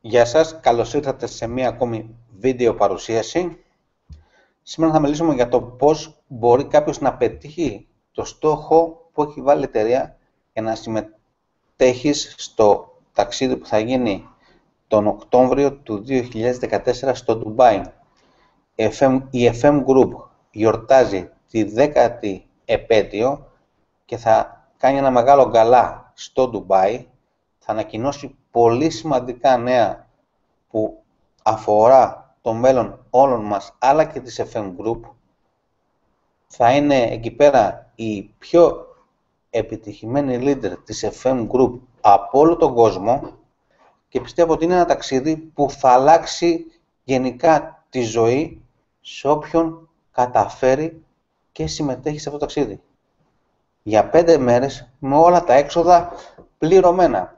Γεια σας, καλώς ήρθατε σε μία ακόμη βίντεο παρουσίαση. Σήμερα θα μιλήσουμε για το πώς μπορεί κάποιος να πετύχει το στόχο που έχει βάλει η εταιρεία για να συμμετέχεις στο ταξίδι που θα γίνει τον Οκτώβριο του 2014 στο Ντουμπάι. Η FM Group γιορτάζει τη 10η επέτειο και θα κάνει ένα μεγάλο γκαλά στο Ντουμπάι. Θα ανακοινώσει πολύ σημαντικά νέα που αφορά το μέλλον όλων μας, αλλά και της FM Group. Θα είναι εκεί πέρα η πιο επιτυχημένη leader της FM Group από όλο τον κόσμο και πιστεύω ότι είναι ένα ταξίδι που θα αλλάξει γενικά τη ζωή σε όποιον καταφέρει και συμμετέχει σε αυτό το ταξίδι. Για 5 μέρες με όλα τα έξοδα πληρωμένα.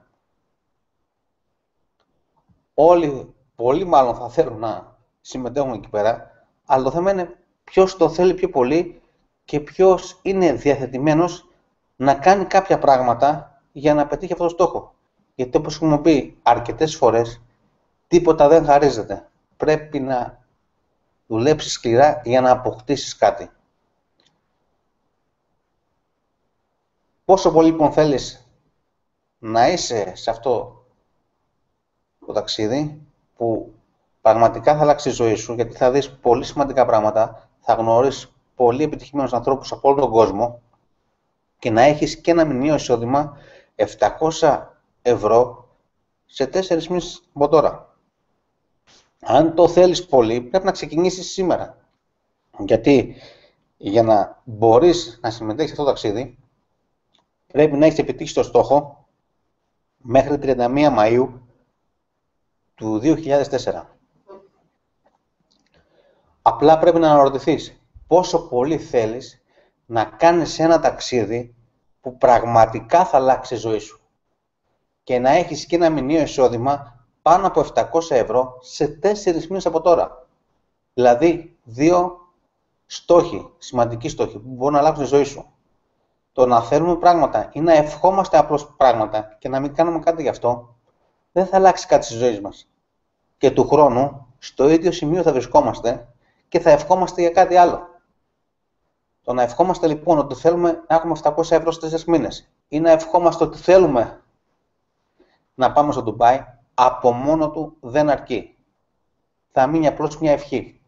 Όλοι, πολλοί μάλλον θα θέλουν να συμμετέχουν εκεί πέρα, αλλά το θέμα είναι ποιος το θέλει πιο πολύ και ποιος είναι διαθετημένος να κάνει κάποια πράγματα για να πετύχει αυτό το στόχο. Γιατί όπως έχουμε πει αρκετές φορές, τίποτα δεν χαρίζεται. Πρέπει να δουλέψεις σκληρά για να αποκτήσεις κάτι. Πόσο πολύ λοιπόν θέλεις να είσαι σε αυτό το ταξίδι που πραγματικά θα αλλάξει η ζωή σου, γιατί θα δεις πολύ σημαντικά πράγματα, θα γνωρίσεις πολύ επιτυχημένους ανθρώπους από όλο τον κόσμο και να έχεις και ένα μηνιαίο εισόδημα 700 ευρώ σε 4 μήνες από τώρα. Αν το θέλεις πολύ, πρέπει να ξεκινήσεις σήμερα. Γιατί για να μπορείς να συμμετέχεις σε αυτό το ταξίδι, πρέπει να έχεις επιτύχει το στόχο μέχρι 31 Μαΐου του 2004. Απλά πρέπει να αναρωτηθείς πόσο πολύ θέλεις να κάνεις ένα ταξίδι που πραγματικά θα αλλάξει η ζωή σου και να έχεις και ένα μηνιαίο εισόδημα πάνω από 700 ευρώ σε 4 μήνες από τώρα. Δηλαδή, 2 στόχοι, σημαντικοί στόχοι που μπορούν να αλλάξουν τη ζωή σου. Το να θέλουμε πράγματα ή να ευχόμαστε απλώς πράγματα και να μην κάνουμε κάτι γι' αυτό, δεν θα αλλάξει κάτι στη ζωή μας. Και του χρόνου, στο ίδιο σημείο θα βρισκόμαστε και θα ευχόμαστε για κάτι άλλο. Το να ευχόμαστε λοιπόν ότι θέλουμε να έχουμε 700 ευρώ σε 4 μήνες ή να ευχόμαστε ότι θέλουμε να πάμε στο Ντουμπάι, από μόνο του δεν αρκεί. Θα μείνει απλώς μια ευχή.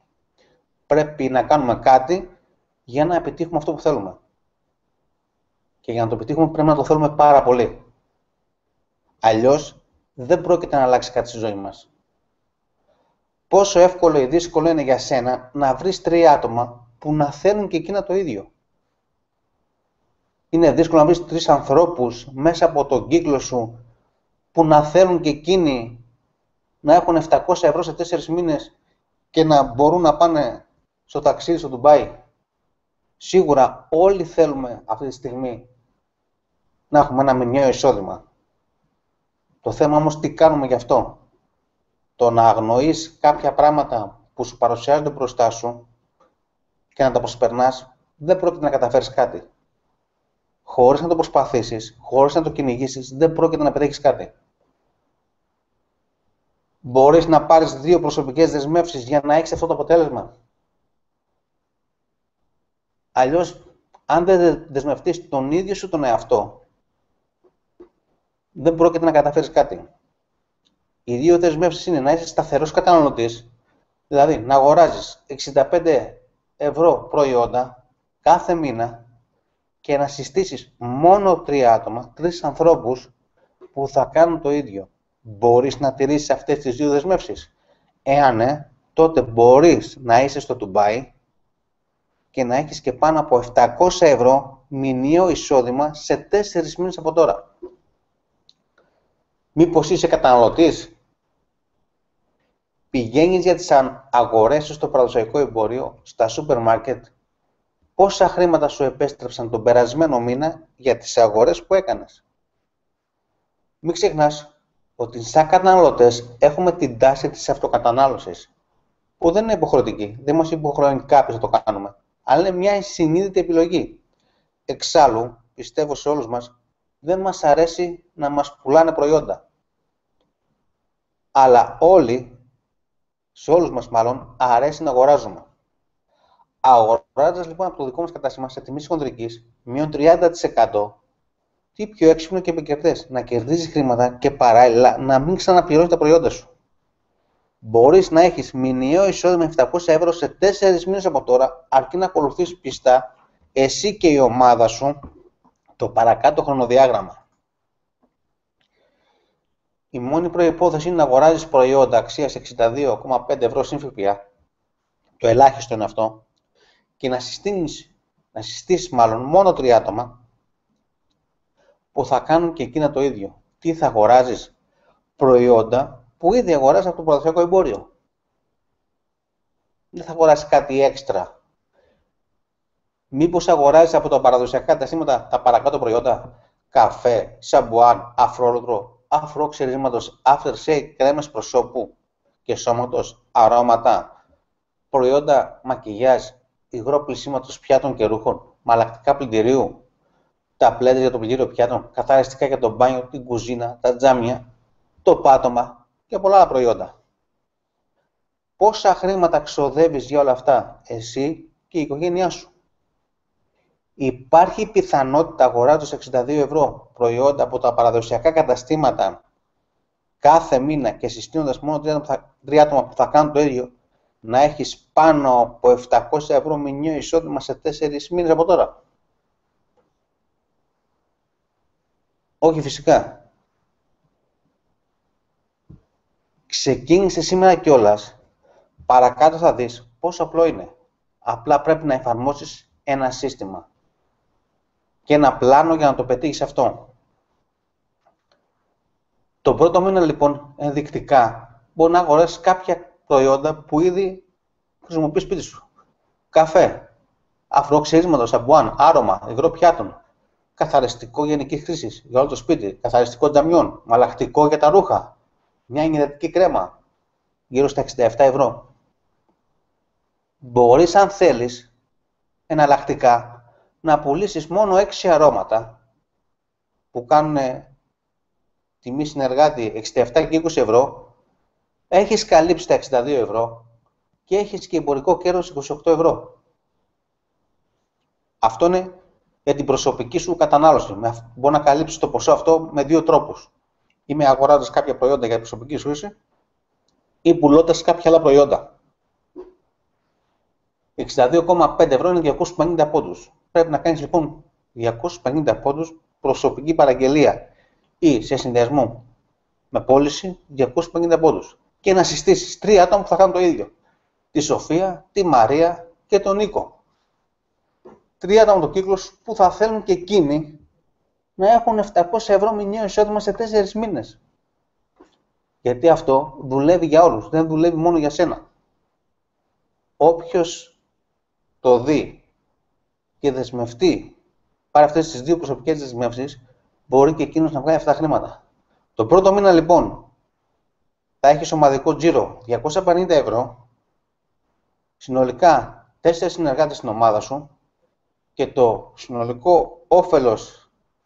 Πρέπει να κάνουμε κάτι για να επιτύχουμε αυτό που θέλουμε. Και για να το επιτύχουμε πρέπει να το θέλουμε πάρα πολύ. Αλλιώς δεν πρόκειται να αλλάξει κάτι στη ζωή μας. Πόσο εύκολο ή δύσκολο είναι για σένα να βρεις 3 άτομα που να θέλουν και εκείνα το ίδιο. Είναι δύσκολο να βρεις 3 ανθρώπους μέσα από τον κύκλο σου που να θέλουν και εκείνοι να έχουν 700 ευρώ σε 4 μήνες και να μπορούν να πάνε στο ταξίδι στο Ντουμπάι. Σίγουρα όλοι θέλουμε αυτή τη στιγμή να έχουμε ένα μηνιαίο εισόδημα. Το θέμα όμως τι κάνουμε γι' αυτό. Το να αγνοείς κάποια πράγματα που σου παρουσιάζονται μπροστά σου και να τα προσπερνάς, δεν πρόκειται να καταφέρεις κάτι. Χωρίς να το προσπαθήσεις, χωρίς να το κυνηγήσεις, δεν πρόκειται να πετύχεις κάτι. Μπορείς να πάρεις 2 προσωπικές δεσμεύσεις για να έχεις αυτό το αποτέλεσμα. Αλλιώς, αν δεν δεσμευτείς τον ίδιο σου τον εαυτό, δεν πρόκειται να καταφέρεις κάτι. Οι 2 δεσμεύσεις είναι να είσαι σταθερός καταναλωτής, δηλαδή να αγοράζεις 65 ευρώ προϊόντα κάθε μήνα και να συστήσεις μόνο 3 άτομα, 3 ανθρώπους που θα κάνουν το ίδιο. Μπορείς να τηρήσεις αυτές τις 2 δεσμεύσεις? Εάν ναι, τότε μπορείς να είσαι στο Ντουμπάι και να έχεις και πάνω από 700 ευρώ μηνιαίο εισόδημα σε 4 μήνες από τώρα. Μήπως είσαι καταναλωτής? Πηγαίνεις για τις αγορές σου στο παραδοσιακό εμπόριο, στα σούπερ μάρκετ. Πόσα χρήματα σου επέστρεψαν τον περασμένο μήνα για τις αγορές που έκανες? Μην ξεχνάς ότι σαν καταναλωτές έχουμε την τάση της αυτοκατανάλωσης, που δεν είναι υποχρεωτική, δεν μας υποχρεώνει κάποιος να το κάνουμε, αλλά είναι μια συνείδητη επιλογή. Εξάλλου, πιστεύω σε όλους μας, δεν μας αρέσει να μας πουλάνε προϊόντα. Αλλά όλοι, σε όλους μας μάλλον, αρέσει να αγοράζουμε. Αγοράζοντας λοιπόν από το δικό μας κατάστημα σε τιμή χονδρικής, μείον 30%, τι πιο έξυπνο και επικερδές, να κερδίζεις χρήματα και παράλληλα να μην ξαναπληρώνεις τα προϊόντα σου. Μπορείς να έχεις μηνιαίο εισόδημα 700 ευρώ σε 4 μήνες από τώρα, αρκεί να ακολουθείς πιστά εσύ και η ομάδα σου το παρακάτω χρονοδιάγραμμα. Η μόνη προϋπόθεση είναι να αγοράζεις προϊόντα αξίας 62,5 ευρώ συν ΦΠΑ, το ελάχιστο είναι αυτό, και να συστήσεις μάλλον μόνο 3 άτομα που θα κάνουν και εκείνα το ίδιο. Τι θα αγοράζεις? Προϊόντα που ήδη αγοράζεις από το παραδοσιακό εμπόριο. Δεν θα αγοράσεις κάτι έξτρα. Μήπως αγοράζεις από τα παραδοσιακά καταστήματα τα παρακάτω προϊόντα? Καφέ, σαμπουάν, αφρόλουτρο, αφρόξερίσματος, aftershave, κρέμες προσώπου και σώματος, αρώματα, προϊόντα μακιγιάζ, υγρό πλυσίματος πιάτων και ρούχων, μαλακτικά πλυντηρίου, ταπλέτες για το πλυντήριο πιάτων, καθαριστικά για το μπάνιο, την κουζίνα, τα τζάμια, το πάτωμα και πολλά άλλα προϊόντα. Πόσα χρήματα ξοδεύεις για όλα αυτά εσύ και η οικογένειά σου? Υπάρχει πιθανότητα αγοράζοντας 62 ευρώ προϊόντα από τα παραδοσιακά καταστήματα κάθε μήνα και συστήνοντας μόνο 3 άτομα που θα κάνουν το ίδιο, να έχεις πάνω από 700 ευρώ μηνιαίο εισόδημα σε 4 μήνες από τώρα? Όχι φυσικά. Ξεκίνησε σήμερα κιόλας. Παρακάτω θα δεις πόσο απλό είναι. Απλά πρέπει να εφαρμόσεις ένα σύστημα και ένα πλάνο για να το πετύχεις αυτό. Το πρώτο μήνα λοιπόν ενδεικτικά μπορεί να αγοράσεις κάποια προϊόντα που ήδη χρησιμοποιείς σπίτι σου. Καφέ, αφρόξερίσματο, σαμπουάν, άρωμα, υγρό πιάτων, καθαριστικό γενικής χρήσης για όλο το σπίτι, καθαριστικό τζαμιών, μαλακτικό για τα ρούχα, μια ενυδατική κρέμα, γύρω στα 67 ευρώ. Μπορείς, αν θέλεις, εναλλακτικά, να πουλήσεις μόνο 6 αρώματα που κάνουν τιμή συνεργάτη 67 και 20 ευρώ, έχεις καλύψει τα 62 ευρώ και έχεις και εμπορικό κέρδος 28 ευρώ. Αυτό είναι για την προσωπική σου κατανάλωση. Μπορεί να καλύψεις το ποσό αυτό με 2 τρόπους. Ή με αγοράζοντας κάποια προϊόντα για προσωπική σου χρήση ή πουλώντας κάποια άλλα προϊόντα. 62,5 ευρώ είναι 250 πόντους. Πρέπει να κάνεις λοιπόν 250 πόντους προσωπική παραγγελία ή σε συνδυασμό με πώληση 250 πόντους. Και να συστήσεις 3 άτομα που θα κάνουν το ίδιο. Τη Σοφία, τη Μαρία και τον Νίκο. 3 άτομα το κύκλος που θα θέλουν και εκείνοι να έχουν 700 ευρώ μηνιαίο εισόδημα σε 4 μήνες. Γιατί αυτό δουλεύει για όλους, δεν δουλεύει μόνο για σένα. Όποιος το δει και δεσμευτεί, πάρει αυτές τις 2 προσωπικές δεσμεύσεις, μπορεί και εκείνος να βγάλει αυτά τα χρήματα. Το πρώτο μήνα λοιπόν θα έχεις ομαδικό τζίρο 250 ευρώ, συνολικά 4 συνεργάτες στην ομάδα σου και το συνολικό όφελος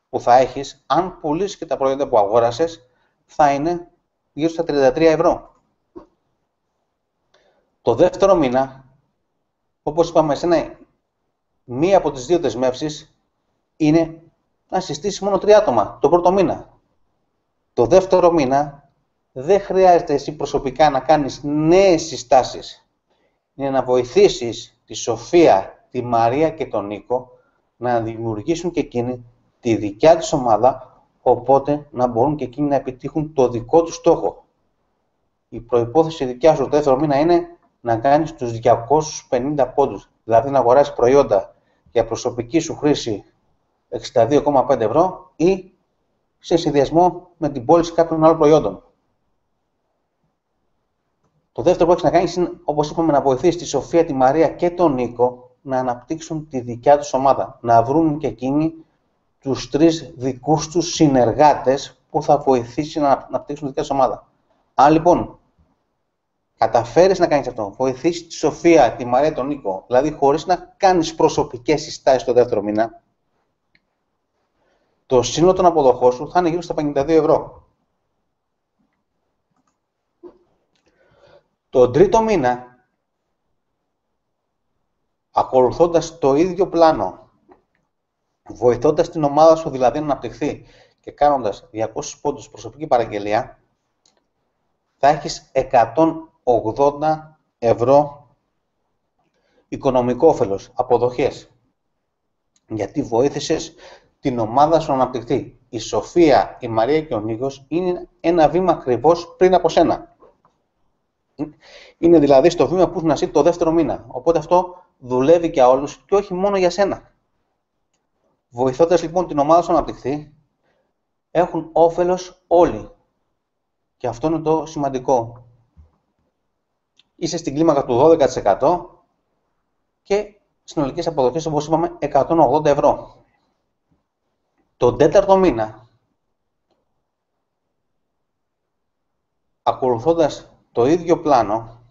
που θα έχεις, αν πουλήσεις και τα προϊόντα που αγόρασες, θα είναι γύρω στα 33 ευρώ. Το δεύτερο μήνα, όπως είπαμε, μία από τις 2 δεσμεύσεις είναι να συστήσεις μόνο 3 άτομα το πρώτο μήνα. Το δεύτερο μήνα δεν χρειάζεται εσύ προσωπικά να κάνεις νέες συστάσεις. Είναι να βοηθήσεις τη Σοφία, τη Μαρία και τον Νίκο να δημιουργήσουν και εκείνοι τη δικιά τους ομάδα, οπότε να μπορούν και εκείνοι να επιτύχουν το δικό τους στόχο. Η προϋπόθεση δικιά σου το δεύτερο μήνα είναι να κάνεις τους 250 πόντους, δηλαδή να αγοράσεις προϊόντα για προσωπική σου χρήση 62,5 ευρώ ή σε συνδυασμό με την πώληση κάποιων άλλων προϊόντων. Το δεύτερο που έχεις να κάνεις είναι, όπως είπαμε, να βοηθήσεις τη Σοφία, τη Μαρία και τον Νίκο να αναπτύξουν τη δικιά τους ομάδα, να βρουν και εκείνοι τους 3 δικούς τους συνεργάτες που θα βοηθήσει να αναπτύξουν τη δικιά τους ομάδα. Αν λοιπόν καταφέρεις να κάνεις αυτό, βοηθήσεις τη Σοφία, τη Μαρία, τον Νίκο, δηλαδή χωρίς να κάνεις προσωπικές συστάσεις το δεύτερο μήνα, το σύνολο των αποδοχών σου θα είναι γύρω στα 52 ευρώ. Τον τρίτο μήνα, ακολουθώντας το ίδιο πλάνο, βοηθώντας την ομάδα σου δηλαδή να αναπτυχθεί και κάνοντας 200 πόντους προσωπική παραγγελία, θα έχεις 180 ευρώ οικονομικό όφελος, αποδοχές. Γιατί βοήθησες την ομάδα σου να αναπτυχθεί. Η Σοφία, η Μαρία και ο Νίκος είναι ένα βήμα ακριβώς πριν από σένα. Είναι δηλαδή στο βήμα που να ζει το δεύτερο μήνα. Οπότε αυτό δουλεύει για όλους και όχι μόνο για σένα. Βοηθώντας λοιπόν την ομάδα σου να αναπτυχθεί, έχουν όφελος όλοι. Και αυτό είναι το σημαντικό. Είσαι στην κλίμακα του 12% και συνολικές αποδοχές, όπως είπαμε, 180 ευρώ. Τον τέταρτο μήνα, ακολουθώντας το ίδιο πλάνο,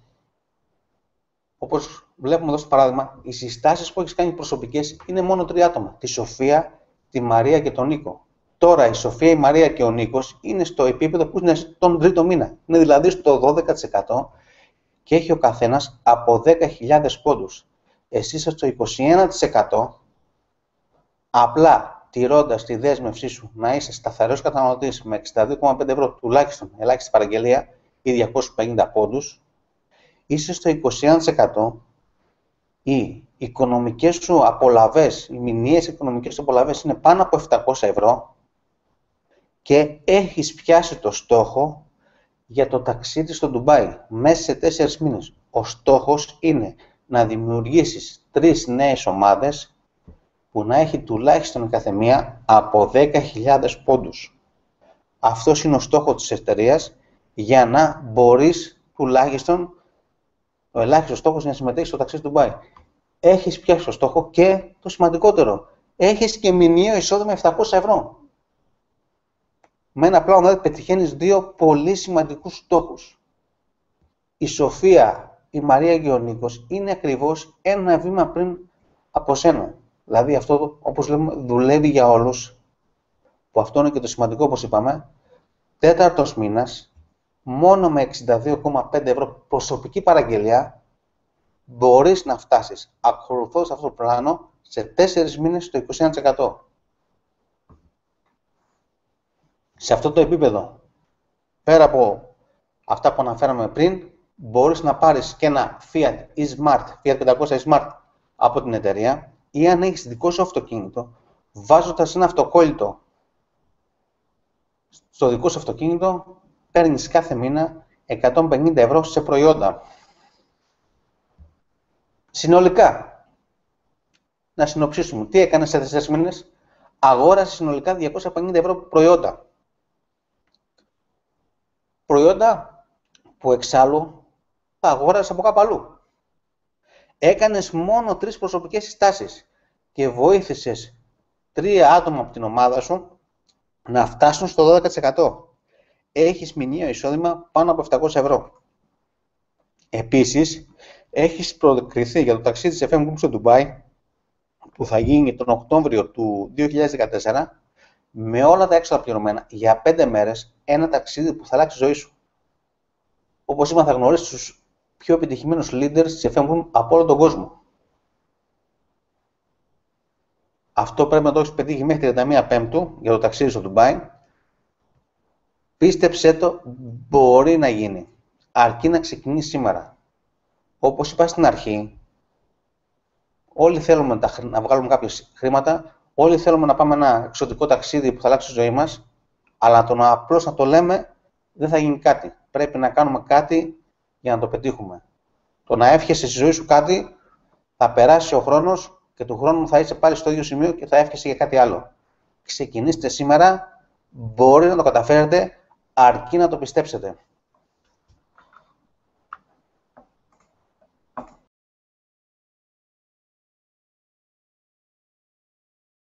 όπως βλέπουμε εδώ στο παράδειγμα, οι συστάσεις που έχεις κάνει προσωπικές είναι μόνο 3 άτομα. Τη Σοφία, τη Μαρία και τον Νίκο. Τώρα η Σοφία, η Μαρία και ο Νίκος είναι στο επίπεδο που είναι τον τρίτο μήνα. Είναι δηλαδή στο 12% και έχει ο καθένας από 10.000 πόντους. Εσύ είσαι στο 21%, απλά τηρώντας τη δέσμευσή σου να είσαι σταθερός καταναλωτής με 62,5 ευρώ τουλάχιστον ελάχιστη παραγγελία ή 250 πόντους, είσαι στο 21%. Οι οικονομικές σου απολαβές, οι μηνιαίες οικονομικές σου απολαβές είναι πάνω από 700 ευρώ και έχεις πιάσει το στόχο για το ταξίδι στο Ντουμπάι μέσα σε 4 μήνες. Ο στόχος είναι να δημιουργήσεις 3 νέες ομάδες που να έχει τουλάχιστον κάθε μία από 10.000 πόντους. Αυτός είναι ο στόχος της εταιρείας για να μπορείς τουλάχιστον, ο ελάχιστος στόχος είναι να συμμετέχεις στο ταξίδι του Ντουμπάι. Έχεις πιάσει το στόχο και το σημαντικότερο, έχεις και μηνιαίο εισόδημα 700 ευρώ. Με ένα πλάνο δηλαδή πετυχαίνεις 2 πολύ σημαντικούς στόχους. Η Σοφία, η Μαρία και ο Νίκος είναι ακριβώς ένα βήμα πριν από σένα. Δηλαδή αυτό, όπως λέμε, δουλεύει για όλους, που αυτό είναι και το σημαντικό, όπως είπαμε. Τέταρτος μήνας, μόνο με 62,5 ευρώ προσωπική παραγγελία, μπορείς να φτάσεις, ακολουθώντας αυτό το πλάνο, σε 4 μήνες στο 21%. Σε αυτό το επίπεδο, πέρα από αυτά που αναφέραμε πριν, μπορείς να πάρεις και ένα Fiat e-Smart, Fiat 500 e-Smart από την εταιρεία, ή αν έχεις δικό σου αυτοκίνητο, βάζοντας ένα αυτοκόλλητο στο δικό σου αυτοκίνητο, παίρνεις κάθε μήνα 150 ευρώ σε προϊόντα. Συνολικά, να συνοψίσουμε, τι έκανες σε 4 μήνες, αγόρασες συνολικά 250 ευρώ προϊόντα. Προϊόντα που εξάλλου τα αγόρασες από κάπου αλλού. Έκανες μόνο 3 προσωπικές συστάσεις και βοήθησες 3 άτομα από την ομάδα σου να φτάσουν στο 12%. Έχεις μηνιαίο εισόδημα πάνω από 700 ευρώ. Επίσης, έχεις προκριθεί για το ταξίδι της FM Group στο Ντουμπάι, που θα γίνει τον Οκτώβριο του 2014, με όλα τα έξοδα πληρωμένα για 5 μέρες, ένα ταξίδι που θα αλλάξει τη ζωή σου. Όπως είπα, θα γνωρίσεις τους πιο επιτυχημένους leaders της FM Group από όλο τον κόσμο. Αυτό πρέπει να το έχεις πετύχει μέχρι 31 Πέμπτου για το ταξίδι στο Ντουμπάι. Πίστεψέ το, μπορεί να γίνει. Αρκεί να ξεκινήσει σήμερα. Όπως είπα στην αρχή, όλοι θέλουμε να βγάλουμε κάποια χρήματα, όλοι θέλουμε να πάμε ένα εξωτικό ταξίδι που θα αλλάξει τη ζωή μας, αλλά απλώς να το λέμε δεν θα γίνει κάτι. Πρέπει να κάνουμε κάτι για να το πετύχουμε. Το να εύχεσαι στη ζωή σου κάτι, θα περάσει ο χρόνος και του χρόνου θα είσαι πάλι στο ίδιο σημείο και θα εύχεσαι για κάτι άλλο. Ξεκινήστε σήμερα, μπορεί να το καταφέρετε, αρκεί να το πιστέψετε.